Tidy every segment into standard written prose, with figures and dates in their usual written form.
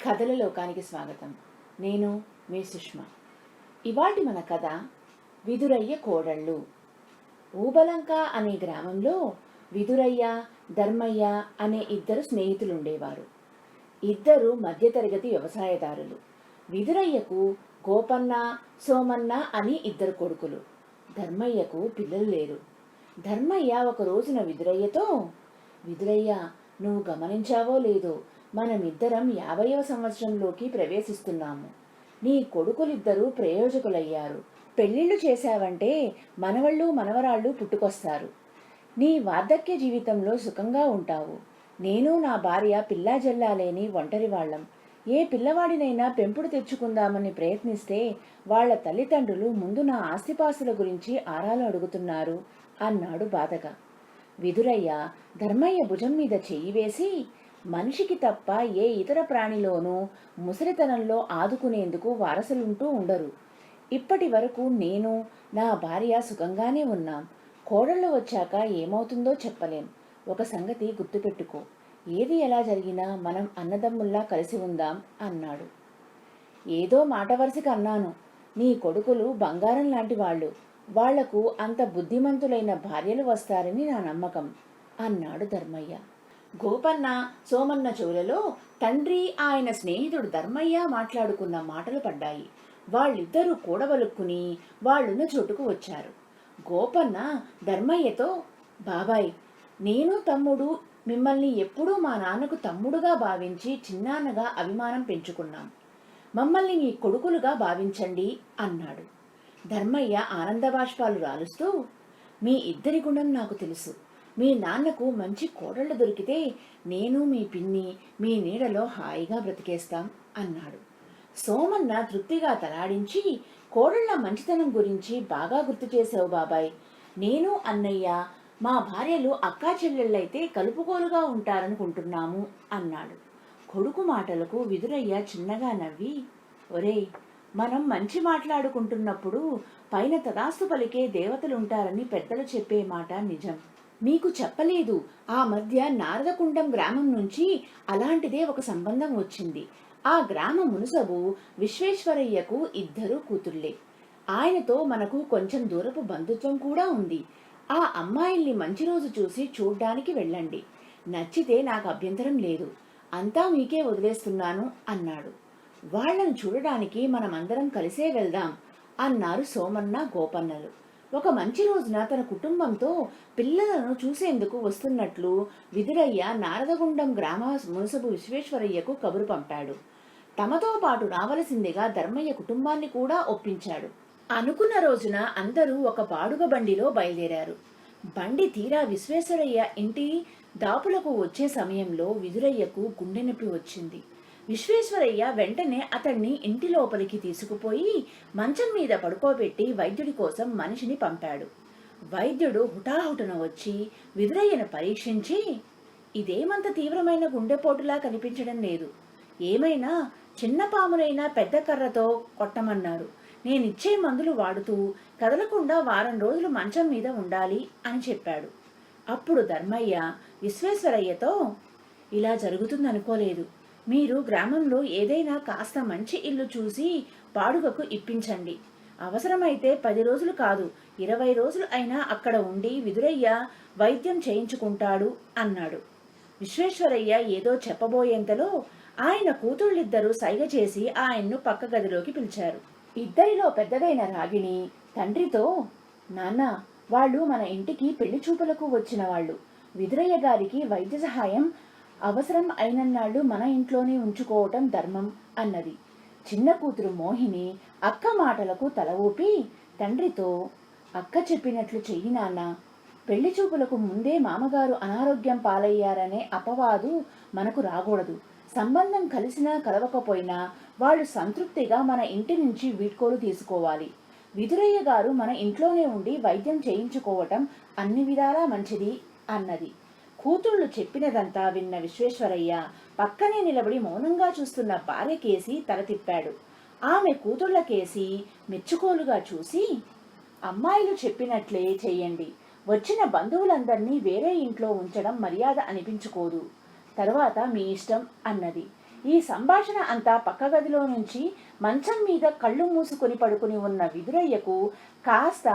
కథల లోకానికి స్వాగతం. నేను మీ సుష్మా. ఇవాటి మన కథ విదురయ్య కోడళ్ళు. ఊబలంక అనే గ్రామంలో విదురయ్య, ధర్మయ్య అనే ఇద్దరు స్నేహితులుండేవారు. ఇద్దరు మధ్యతరగతి వ్యవసాయదారులు. విదురయ్యకు గోపన్న, సోమన్న అని ఇద్దరు కొడుకులు. ధర్మయ్యకు పిల్లలు లేరు. ధర్మయ్య ఒక రోజున విదురయ్యతో, విదురయ్య, నువ్వు గమనించావో లేదో, మనమిద్దరం 50వ సంవత్సరంలోకి ప్రవేశిస్తున్నాము. నీ కొడుకులిద్దరూ ప్రయోజకులయ్యారు. పెళ్లిళ్ళు చేశావంటే మనవళ్ళు మనవరాళ్ళు పుట్టుకొస్తారు. నీ వార్ధక్య జీవితంలో సుఖంగా ఉంటావు. నేను నా భార్య పిల్లాజల్లా లేని ఒంటరివాళ్లం. ఏ పిల్లవాడినైనా పెంపుడు తెచ్చుకుందామని ప్రయత్నిస్తే వాళ్ల తల్లిదండ్రులు ముందు నా ఆస్తిపాస్తుల గురించి ఆరాలు అడుగుతున్నారు అన్నాడు బాధగా. విదురయ్య ధర్మయ్య భుజం మీద చెయ్యి వేసి, మనిషికి తప్ప ఏ ఇతర ప్రాణిలోనూ ముసలితనంలో ఆదుకునేందుకు వారసులుంటూ ఉండరు. ఇప్పటి వరకు నేను నా భార్య సుఖంగానే ఉన్నాం. కోడళ్ళు వచ్చాక ఏమవుతుందో చెప్పలేం. ఒక సంగతి గుర్తుపెట్టుకో, ఏది ఎలా జరిగినా మనం అన్నదమ్ముల్లా కలిసి ఉందాం అన్నాడు. ఏదో మాట వరుసకి అన్నాను. నీ కొడుకులు బంగారం లాంటి వాళ్ళు. వాళ్లకు అంత బుద్ధిమంతులైన భార్యలు వస్తారని నా నమ్మకం అన్నాడు ధర్మయ్య. గోపన్న, సోమన్న చెవులలో తండ్రి, ఆయన స్నేహితుడు ధర్మయ్య మాట్లాడుకున్న మాటలు పడ్డాయి. వాళ్ళిద్దరూ కూడబలుక్కుని వాళ్ళున్న చోటుకు వచ్చారు. గోపన్న ధర్మయ్యతో, బాబాయ్, నేను తమ్ముడు మిమ్మల్ని ఎప్పుడూ మా నాన్నకు తమ్ముడుగా భావించి చిన్నాన్నగా అభిమానం పెంచుకున్నాం. మమ్మల్ని మీ కొడుకులుగా భావించండి అన్నాడు. ధర్మయ్య ఆనందబాష్పాలు రాలుస్తూ, మీ ఇద్దరి గుణం నాకు తెలుసు. మీ నాన్నకు మంచి కోడళ్ళు దొరికితే నేను, మీ పిన్ని మీ నీడలో హాయిగా బ్రతికేస్తాం అన్నాడు. సోమన్న తృప్తిగా తలాడించి, కోడళ్ల మంచితనం గురించి బాగా గుర్తు చేసావు బాబాయ్. నేను, అన్నయ్య మా భార్యలు అక్కా చెల్లెళ్ళైతే కలుపుకోలుగా ఉంటారనుకుంటున్నాము అన్నాడు. కొడుకు మాటలకు విదురయ్య చిన్నగా నవ్వి, ఒరేయ్, మనం మంచి మాట్లాడుకుంటున్నప్పుడు పైన తదాస్తు పలికే దేవతలుంటారని పెద్దలు చెప్పే మాట నిజం. మీకు చెప్పలేదు, ఆ మధ్య నారదకుండం గ్రామం నుంచి అలాంటిదే ఒక సంబంధం వచ్చింది. ఆ గ్రామ మునుసబు విశ్వేశ్వరయ్యకు 2 కూతుళ్లే. ఆయనతో మనకు కొంచెం దూరపు బంధుత్వం కూడా ఉంది. ఆ అమ్మాయిల్ని మంచి రోజు చూసి చూడ్డానికి వెళ్ళండి. నచ్చితే నాకు అభ్యంతరం లేదు. అంతా మీకే వదిలేస్తున్నాను అన్నాడు. వాళ్లను చూడడానికి మనమందరం కలిసే వెళ్దాం అన్నారు సోమన్న, గోపన్నలు. ఒక మంచి రోజున తన కుటుంబంతో పిల్లలను చూసేందుకు వస్తున్నట్లు విదురయ్య నారదగుండం గ్రామ మునసబు విశ్వేశ్వరయ్యకు కబురు పంపాడు. తమతో పాటు రావలసిందిగా ధర్మయ్య కుటుంబాన్ని కూడా ఒప్పించాడు. అనుకున్న రోజున అందరూ ఒక బాడుగ బండిలో బయలుదేరారు. బండి తీరా విశ్వేశ్వరయ్య ఇంటి దాపులకు వచ్చే సమయంలో విదురయ్యకు గుండె నొప్పి వచ్చింది. విశ్వేశ్వరయ్య వెంటనే అతన్ని ఇంటి లోపలికి తీసుకుపోయి మంచం మీద పడుకోబెట్టి వైద్యుడి కోసం మనిషిని పంపాడు. వైద్యుడు హుటాహుటన వచ్చి విదురయ్యను పరీక్షించి, ఇదేమంత తీవ్రమైన గుండెపోటులా కనిపించడం లేదు. ఏమైనా చిన్న పామునైనా పెద్ద కర్రతో కొట్టమన్నారు. నేనిచ్చే మందులు వాడుతూ కదలకుండా వారం రోజులు మంచం మీద ఉండాలి అని చెప్పాడు. అప్పుడు ధర్మయ్య విశ్వేశ్వరయ్యతో, ఇలా జరుగుతుందనుకోలేదు. మీరు గ్రామంలో ఏదైనా కాస్త మంచి ఇల్లు చూసి బాడుగకు ఇప్పించండి. అవసరమైతే 10 రోజులు కాదు, 20 రోజులు అయినా అక్కడ ఉండి విదురయ్య వైద్యం చేయించుకుంటాడు అన్నాడు. విశ్వేశ్వరయ్య ఏదో చెప్పబోయేంతలో ఆయన కూతుళ్ళిద్దరూ సైగ చేసి ఆయన్ను పక్క గదిలోకి పిలిచారు. ఇద్దరిలో పెద్దదైన రాగిణి తండ్రితో, నాన్న, వాళ్ళు మన ఇంటికి పెళ్లి చూపులకు వచ్చిన వాళ్ళు. విదురయ్య గారికి వైద్య సహాయం అవసరం అయినన్నాళ్ళు మన ఇంట్లోనే ఉంచుకోవటం ధర్మం అన్నది. చిన్న కూతురు మోహిని అక్క మాటలకు తల ఊపి తండ్రితో, అక్క చెప్పినట్లు చెయ్యి నాన్న. పెళ్లి చూపులకు ముందే మామగారు అనారోగ్యం పాలయ్యారనే అపవాదు మనకు రాకూడదు. సంబంధం కలిసినా కలవకపోయినా వాళ్ళు సంతృప్తిగా మన ఇంటి నుంచి వీడ్కోలు తీసుకోవాలి. విదురయ్య గారు మన ఇంట్లోనే ఉండి వైద్యం చేయించుకోవటం అన్ని విధాలా మంచిది అన్నది. కూతుళ్ళు చెప్పినదంతా విన్న విశ్వేశ్వరయ్య పక్కనే నిలబడి మౌనంగా చూస్తున్న భార్య కేసి తల తిప్పాడు. ఆమె కూతుళ్ల కేసి మెచ్చుకోలుగా చూసి, అమ్మాయిలు చెప్పినట్లే చెయ్యండి. వచ్చిన బంధువులందర్నీ వేరే ఇంట్లో ఉంచడం మర్యాద అనిపించుకోదు. తరువాత మీ ఇష్టం అన్నది. ఈ సంభాషణ అంతా పక్క గదిలో నుంచి మంచం మీద కళ్ళు మూసుకొని పడుకుని ఉన్న విదురయ్యకు కాస్త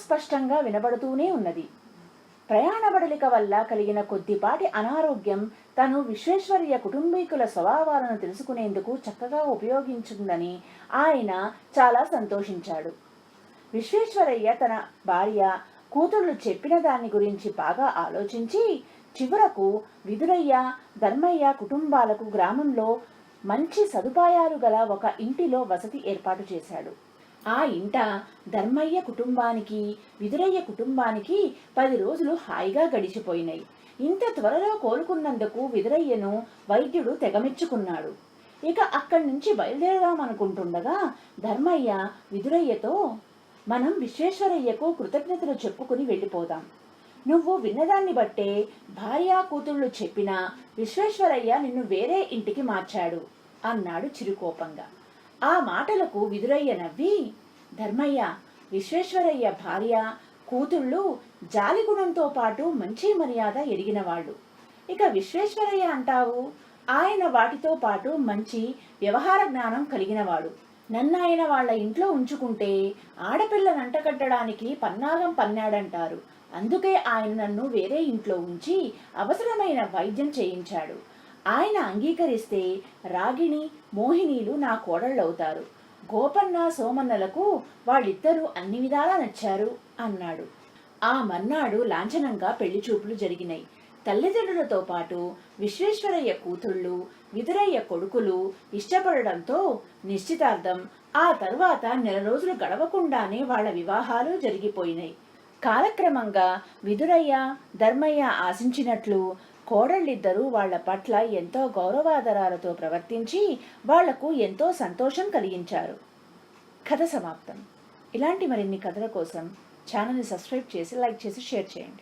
స్పష్టంగా వినబడుతూనే ఉన్నది. ప్రయాణ బడలిక వల్ల కలిగిన కొద్దిపాటి అనారోగ్యం తను విశ్వేశ్వరయ్య కుటుంబీకుల స్వభావాలను తెలుసుకునేందుకు చక్కగా ఉపయోగించిందని ఆయన చాలా సంతోషించాడు. విశ్వేశ్వరయ్య తన భార్య కూతుళ్ళు చెప్పిన దాని గురించి బాగా ఆలోచించి చివరకు విదురయ్య ధర్మయ్య కుటుంబాలకు గ్రామంలో మంచి సదుపాయాలు గల ఒక ఇంటిలో వసతి ఏర్పాటు చేశాడు. ఆ ఇంట ధర్మయ్య కుటుంబానికి విదురయ్య కుటుంబానికి 10 రోజులు హాయిగా గడిచిపోయినాయి. ఇంత త్వరలో కోలుకున్నందుకు విదురయ్యను వైద్యుడు తెగమెచ్చుకున్నాడు. ఇక అక్కడి నుంచి బయలుదేరదామనుకుంటుండగా ధర్మయ్య విదురయ్యతో, మనం విశ్వేశ్వరయ్యకు కృతజ్ఞతలు చెప్పుకుని వెళ్ళిపోదాం. నువ్వు విన్నదాన్ని బట్టే భార్యా కూతుళ్ళు చెప్పినా విశ్వేశ్వరయ్య నిన్ను వేరే ఇంటికి మార్చాడు అన్నాడు చిరుకోపంగా. ఆ మాటలకు విదురయ్య నవ్వి, ధర్మయ్య, విశ్వేశ్వరయ్య భార్య కూతుళ్ళు జాలిగుణంతో పాటు మంచి మర్యాద ఎరిగినవాళ్ళు. ఇక విశ్వేశ్వరయ్య అంటావు, ఆయన వాటితో పాటు మంచి వ్యవహార జ్ఞానం కలిగినవాడు. నన్నాయన వాళ్ళ ఇంట్లో ఉంచుకుంటే ఆడపిల్లనంటకట్టడానికి పన్నాగం పన్నాడంటారు. అందుకే ఆయన నన్ను వేరే ఇంట్లో ఉంచి అవసరమైన వైద్యం చేయించాడు. ఆయన అంగీకరిస్తే రాగిణి మోహినీలు నా కోడళ్ళవుతారు. గోపన్న సోమన్నలకు వాళ్ళిద్దరూ అన్ని విధాలా నచ్చారు అన్నాడు. ఆ మర్నాడు లాంఛనంగా పెళ్లి చూపులు జరిగినాయి. తల్లిదండ్రులతో పాటు విశ్వేశ్వరయ్య కూతుళ్ళు విదురయ్య కొడుకులు ఇష్టపడడంతో నిశ్చితార్థం, ఆ తర్వాత 1 నెల రోజులు గడవకుండానే వాళ్ల వివాహాలు జరిగిపోయినాయి. కాలక్రమంగా విదురయ్య ధర్మయ్య ఆశించినట్లు కోడళ్ళిద్దరూ వాళ్ల పట్ల ఎంతో గౌరవాదరాలతో ప్రవర్తించి వాళ్లకు ఎంతో సంతోషం కలిగించారు. కథ సమాప్తం. ఇలాంటి మరిన్ని కథల కోసం ఛానల్ని సబ్స్క్రైబ్ చేసి, లైక్ చేసి, షేర్ చేయండి.